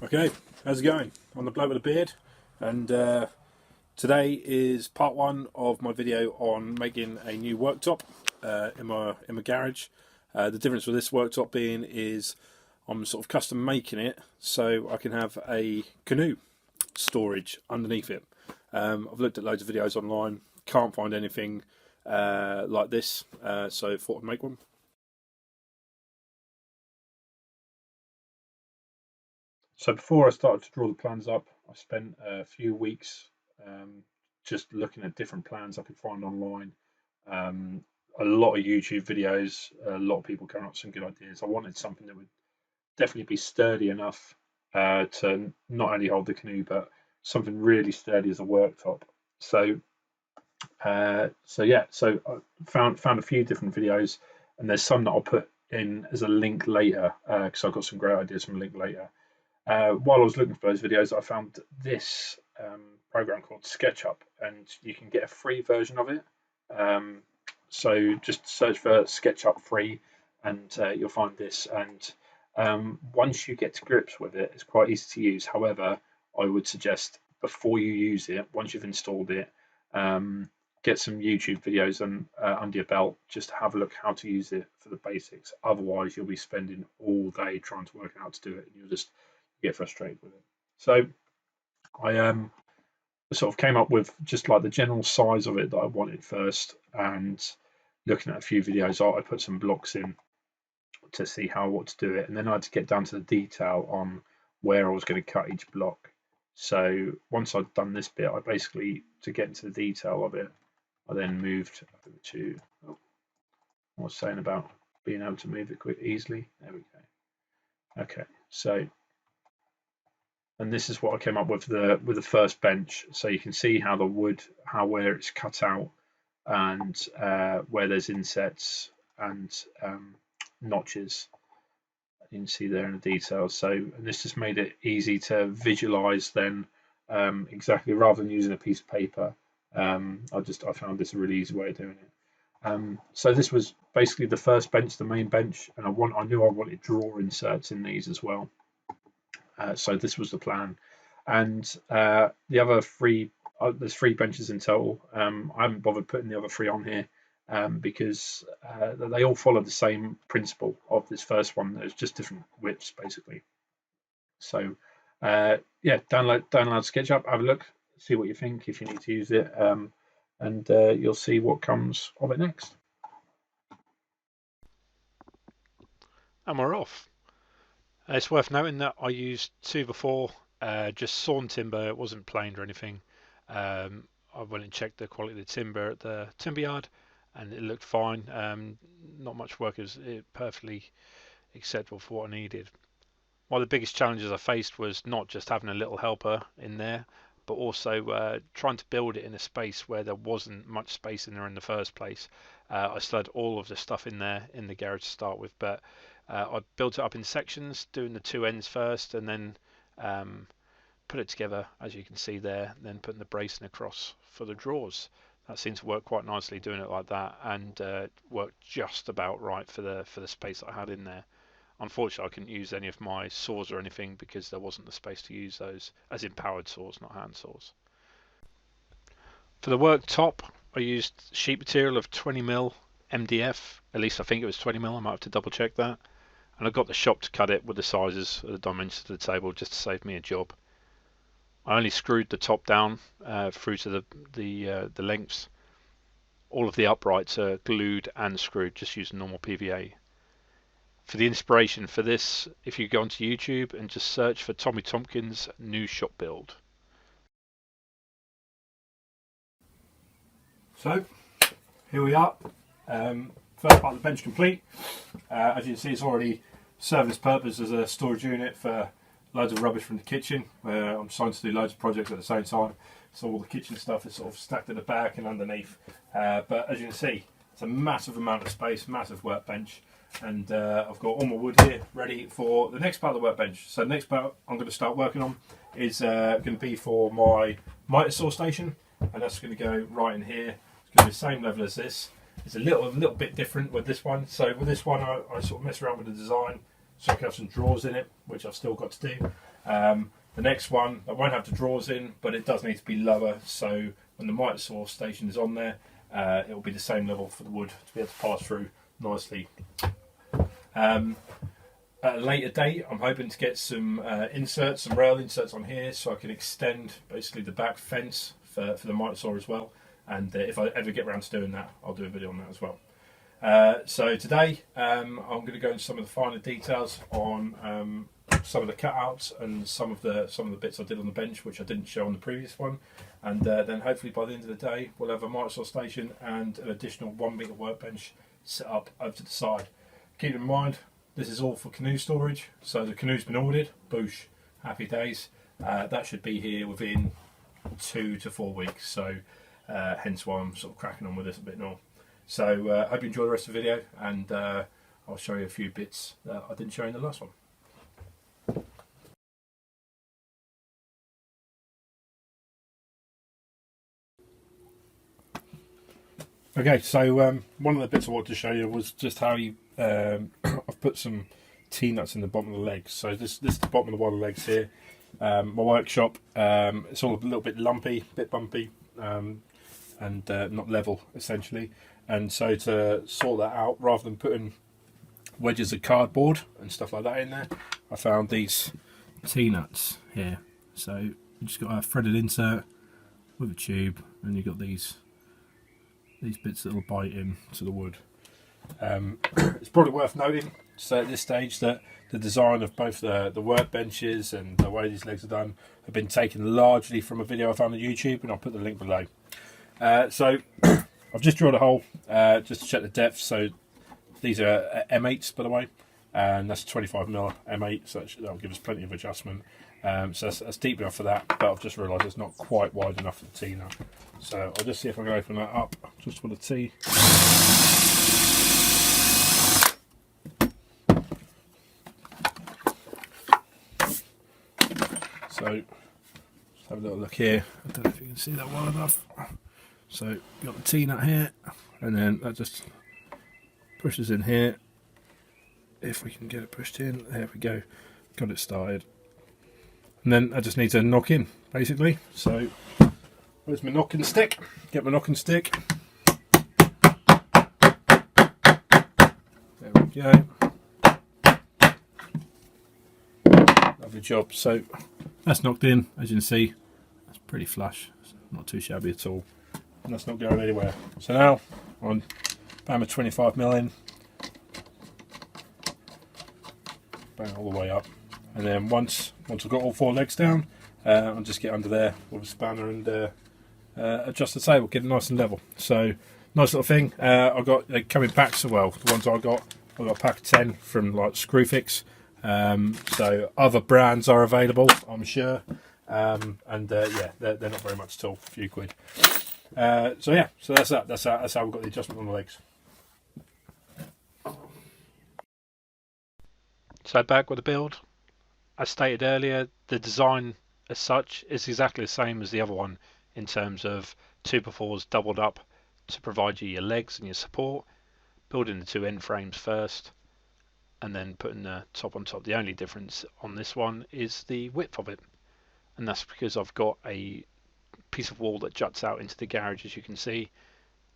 Okay, how's it going? I'm the bloke with a beard, and today is part one of my video on making a new worktop in my garage. The difference with this worktop being is I'm sort of custom making it so I can have a Canoe storage underneath it. I've looked at loads of videos online, can't find anything like this, so I thought I'd make one. So before I started to draw the plans up, I spent a few weeks just looking at different plans I could find online. A lot of YouTube videos, a lot of people coming up with some good ideas. I wanted something that would definitely be sturdy enough to not only hold the canoe, but something really sturdy as a worktop. So I found a few different videos, and there's some that I'll put in as a link later because I've got some great ideas from a link later. While I was looking for those videos, I found this program called SketchUp, and you can get a free version of it. So just search for SketchUp free, and you'll find this. And once you get to grips with it, it's quite easy to use. However, I would suggest before you use it, once you've installed it, get some YouTube videos under your belt just to have a look how to use it for the basics. Otherwise, you'll be spending all day trying to work out how to do it, and you'll just get frustrated with it. So I sort of came up with just like the general size of it that I wanted first, and looking at a few videos, I put some blocks in to see what to do it, and then I had to get down to the detail on where I was going to cut each block. So once I'd done this bit, I basically, to get into the detail of it, I then moved over to I was saying about being able to move it easily. There we go. Okay, so. And this is what I came up with the first bench. So you can see how the wood, where it's cut out, and where there's insets and notches. You can see there in the details. So, and this just made it easy to visualize then exactly, rather than using a piece of paper. I found this a really easy way of doing it. So this was basically the first bench, the main bench, and I knew I wanted drawer inserts in these as well. So this was the plan, and the other three, there's 3 benches in total. I haven't bothered putting the other 3 on here because they all follow the same principle of this first one. There's just different widths basically. So yeah, download SketchUp, have a look, see what you think if you need to use it, and you'll see what comes of it next. And we're off. It's worth noting that I used 2x4, just sawn timber. It wasn't planed or anything. I went and checked the quality of the timber at the timber yard, and it looked fine. Not much work. It was perfectly acceptable for what I needed. One of the biggest challenges I faced was not just having a little helper in there, but also trying to build it in a space where there wasn't much space in there in the first place. I still had all of the stuff in there in the garage to start with, but I built it up in sections, doing the 2 ends first, and then put it together, as you can see there, and then putting the bracing across for the drawers. That seemed to work quite nicely doing it like that, and worked just about right for the space that I had in there. Unfortunately, I couldn't use any of my saws or anything because there wasn't the space to use those, as in powered saws, not hand saws. For the worktop, I used sheet material of 20mm MDF, at least I think it was 20mm, I might have to double check that. And I got the shop to cut it with the sizes of the dimensions of the table just to save me a job. I only screwed the top down through to the lengths. All of the uprights are glued and screwed, just using normal PVA. For the inspiration for this, if you go onto YouTube and just search for Tommy Tompkins new shop build. So here we are. First part of the bench complete. As you can see, it's already served its purpose as a storage unit for loads of rubbish from the kitchen, where I'm trying to do loads of projects at the same time. So all the kitchen stuff is sort of stacked at the back and underneath. But as you can see, it's a massive amount of space, massive workbench. And I've got all my wood here ready for the next part of the workbench. So the next part I'm going to start working on is going to be for my miter saw station, and that's going to go right in here. It's going to be the same level as this. It's a little bit different with this one. So with this one, I sort of mess around with the design, so I can have some drawers in it, which I've still got to do. The next one, I won't have the drawers in, but it does need to be lower, so when the miter saw station is on there, it will be the same level for the wood to be able to pass through nicely. At a later date, I'm hoping to get some inserts, some rail inserts on here, so I can extend basically the back fence for the miter saw as well. And if I ever get around to doing that, I'll do a video on that as well. So today, I'm going to go into some of the finer details on some of the cutouts and some of the bits I did on the bench, which I didn't show on the previous one. And then hopefully by the end of the day, we'll have a miter saw station and an additional 1 metre workbench set up over to the side. Keep in mind, this is all for canoe storage, so the canoe's been ordered. Boosh, happy days. That should be here within 2 to 4 weeks, so hence why I'm sort of cracking on with this a bit more. So hope you enjoy the rest of the video, and I'll show you a few bits that I didn't show in the last one. Okay, so one of the bits I wanted to show you was just how you I've put some T-nuts in the bottom of the legs. So this is the bottom of one of the legs here. My workshop, it's all a little bit lumpy, a bit bumpy, and not level essentially. And so to sort that out, rather than putting wedges of cardboard and stuff like that in there, I found these T-nuts here. So you just got a threaded insert with a tube, and you've got these bits that will bite into the wood. It's probably worth noting, so at this stage, that the design of both the workbenches and the way these legs are done have been taken largely from a video I found on YouTube, and I'll put the link below. So I've just drilled a hole just to check the depth. So these are M8s, by the way, and that's 25mm M8, so that'll give us plenty of adjustment. So that's deep enough for that, but I've just realised it's not quite wide enough for the T-nut. So I'll just see if I can open that up just for the T. So let's have a little look here. I don't know if you can see that well enough. So you've got the T-nut here, and then that just pushes in here. If we can get it pushed in, there we go. Got it started. And then I just need to knock in, basically. So where's my knocking stick? Get my knocking stick. There we go. Lovely job. So that's knocked in, as you can see. That's pretty flush. It's not too shabby at all. And that's not going anywhere. So now on bam a 25mm in. Bang all the way up. And then once I've got all 4 legs down, I'll just get under there with a spanner and adjust the table, get it nice and level. So nice little thing. I've got they come in packs as well. The ones I've got a pack of 10 from like Screwfix. So other brands are available, I'm sure. Yeah, they're not very much at all, a few quid. So yeah, so that's that. That's how we've got the adjustment on the legs. So back with the build. As stated earlier, the design as such is exactly the same as the other one in terms of 2x4s doubled up to provide you your legs and your support, building the 2 end frames first, and then putting the top on top. The only difference on this one is the width of it, and that's because I've got a piece of wall that juts out into the garage, as you can see,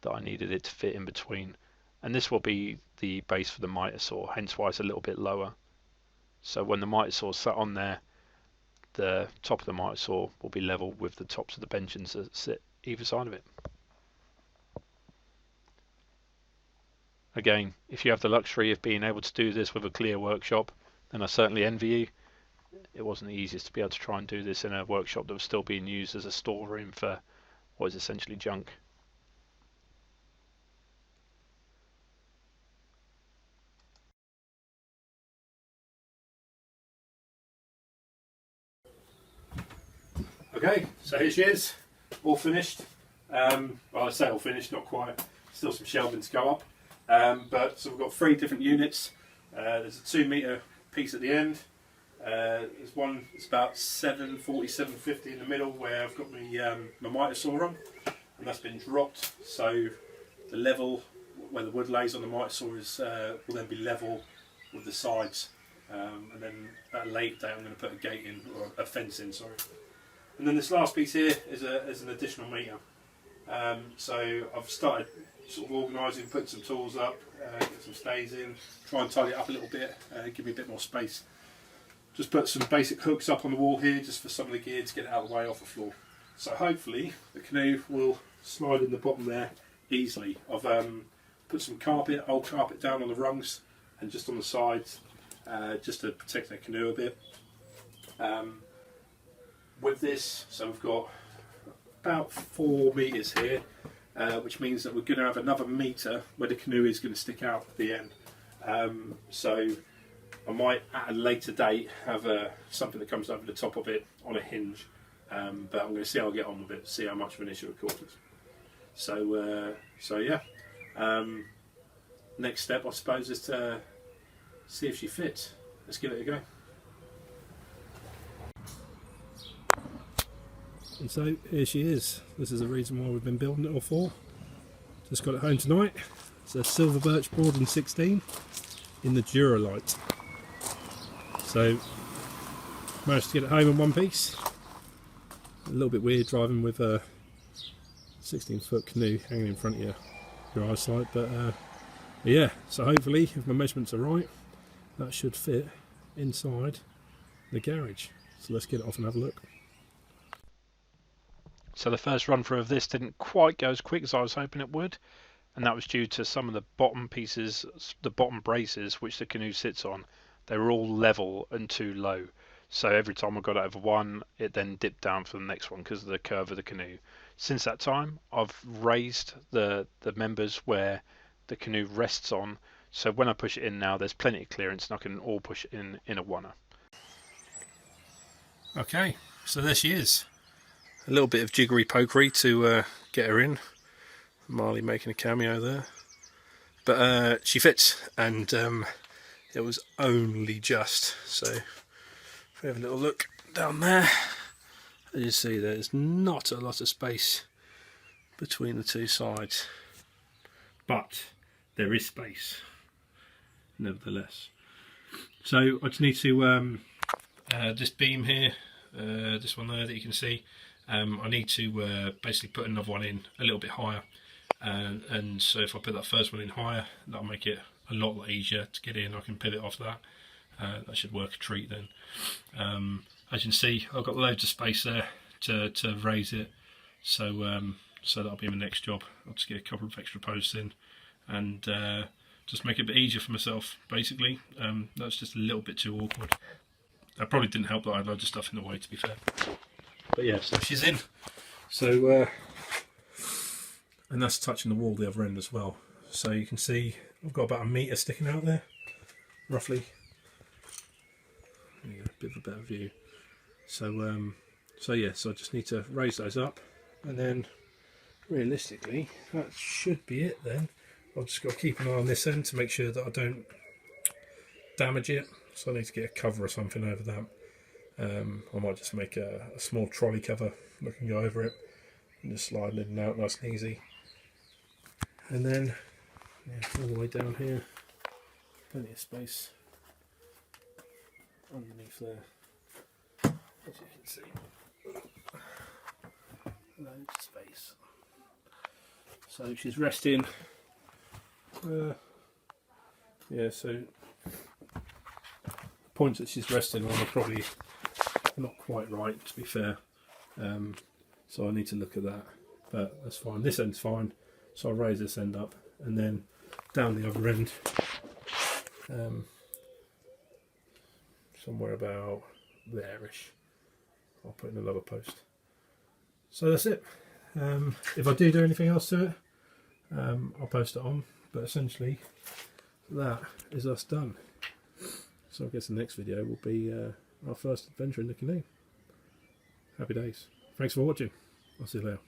that I needed it to fit in between, and this will be the base for the miter saw, hence why it's a little bit lower. So when the miter saw is sat on there, the top of the miter saw will be level with the tops of the benches that sit either side of it. Again, if you have the luxury of being able to do this with a clear workshop, then I certainly envy you. It wasn't the easiest to be able to try and do this in a workshop that was still being used as a storeroom for what is essentially junk. Okay, so here she is, all finished. Well, I say all finished, not quite. Still some shelving to go up. So we've got 3 different units. There's a 2 metre piece at the end. There's one that's about 740, 750 in the middle, where I've got my miter saw on, and that's been dropped. So the level where the wood lays on the miter saw is will then be level with the sides and then at a later date I'm going to put a gate in, or a fence in, sorry. And then this last piece here is an additional meter. So I've started sort of organising, putting some tools up, get some stays in, try and tidy it up a little bit, give me a bit more space. Just put some basic hooks up on the wall here just for some of the gear to get it out of the way off the floor. So hopefully the canoe will slide in the bottom there easily. I've put some carpet, old carpet down on the rungs and just on the sides, just to protect the canoe a bit. With this, so we've got about 4 metres here, which means that we're going to have another metre where the canoe is going to stick out at the end. So I might at a later date have something that comes over the top of it on a hinge, but I'm going to see how I get on with it, see how much of an issue it causes. So yeah, next step I suppose is to see if she fits. Let's give it a go. And so here she is. This is the reason why we've been building it all for. Just got it home tonight. It's a silver birch board in 16 in the Duralite. So managed to get it home in one piece. A little bit weird driving with a 16-foot canoe hanging in front of your eyesight, but yeah, so hopefully if my measurements are right, that should fit inside the garage. So let's get it off and have a look. So the first run through of this didn't quite go as quick as I was hoping it would, and that was due to some of the bottom pieces, the bottom braces which the canoe sits on. They were all level and too low, so every time I got over one it then dipped down for the next one because of the curve of the canoe. Since that time I've raised the members where the canoe rests on, so when I push it in now there's plenty of clearance and I can all push it in a oneer. Okay, so there she is. A little bit of jiggery pokery to get her in. Marley making a cameo there, but she fits, and it was only just. So if we have a little look down there, as you see, there's not a lot of space between the two sides, but there is space nevertheless. So I just need to this beam here, this one there that you can see, I need to basically put another one in a little bit higher, and so if I put that first one in higher, that'll make it a lot easier to get in. I can pivot off that. That should work a treat then. As you can see, I've got loads of space there to raise it, so so that'll be my next job. I'll just get a couple of extra posts in and just make it a bit easier for myself basically. That's just a little bit too awkward. That probably didn't help that I had loads of stuff in the way, to be fair. But yeah, so she's in. So and that's touching the wall the other end as well. So you can see I've got about a metre sticking out there, roughly. There you go, a bit of a better view. So so yeah, so I just need to raise those up, and then realistically that should be it then. I've just got to keep an eye on this end to make sure that I don't damage it. So I need to get a cover or something over that. I might just make a small trolley cover that can go over it and just slide it in and out nice and easy. And then yeah, all the way down here, plenty of space underneath there, as you can see. Loads of space. So she's resting. Yeah, so the points that she's resting on are probably not quite right, to be fair. So I need to look at that, but that's fine. This end's fine, so I'll raise this end up, and then down the other end, somewhere about there-ish, I'll put in another post. So that's it. If I do anything else to it, I'll post it on, but essentially that is us done. So I guess the next video will be our first adventure in the canoe. Happy days. Thanks for watching. I'll see you later.